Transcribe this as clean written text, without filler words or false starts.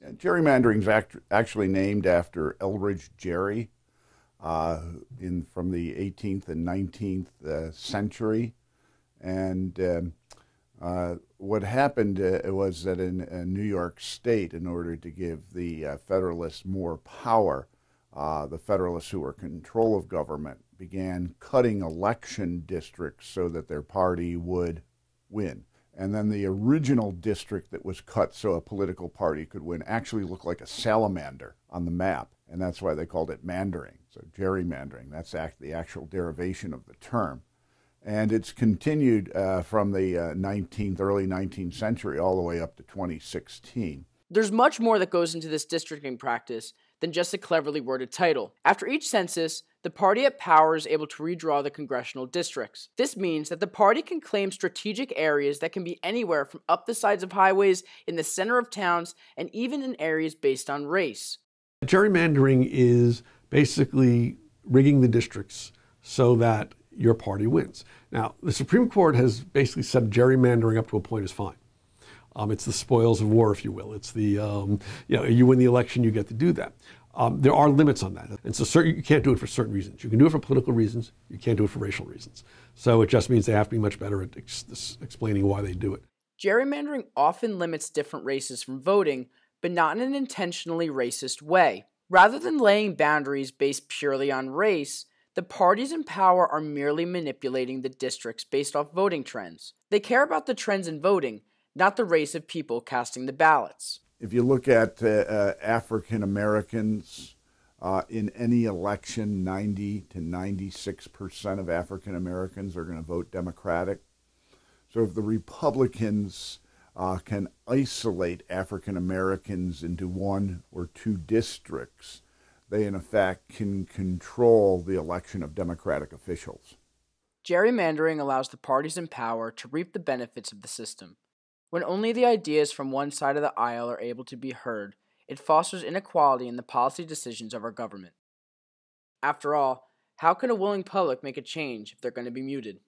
Gerrymandering is actually named after Elbridge Gerry from the 18th and 19th century. And what happened was that in New York State, in order to give the Federalists more power, the Federalists who were in control of government began cutting election districts so that their party would win. And then the original district that was cut so a political party could win actually looked like a salamander on the map. And that's why they called it mandering. So gerrymandering, that's the actual derivation of the term. And it's continued from the early 19th century all the way up to 2016. There's much more that goes into this districting practice than just a cleverly worded title. After each census, the party at power is able to redraw the congressional districts. This means that the party can claim strategic areas that can be anywhere from up the sides of highways, in the center of towns, and even in areas based on race. Gerrymandering is basically rigging the districts so that your party wins. Now, the Supreme Court has basically said gerrymandering up to a point is fine. It's the spoils of war, if you will. It's the, you win the election, you get to do that. There are limits on that. And so you can't do it for certain reasons. You can do it for political reasons. You can't do it for racial reasons. So it just means they have to be much better at explaining why they do it. Gerrymandering often limits different races from voting, but not in an intentionally racist way. Rather than laying boundaries based purely on race, the parties in power are merely manipulating the districts based off voting trends. They care about the trends in voting, not the race of people casting the ballots. If you look at African Americans in any election, 90 to 96% of African Americans are going to vote Democratic. So if the Republicans can isolate African Americans into one or two districts, they in effect can control the election of Democratic officials. Gerrymandering allows the parties in power to reap the benefits of the system. When only the ideas from one side of the aisle are able to be heard, it fosters inequality in the policy decisions of our government. After all, how can a willing public make a change if they're going to be muted?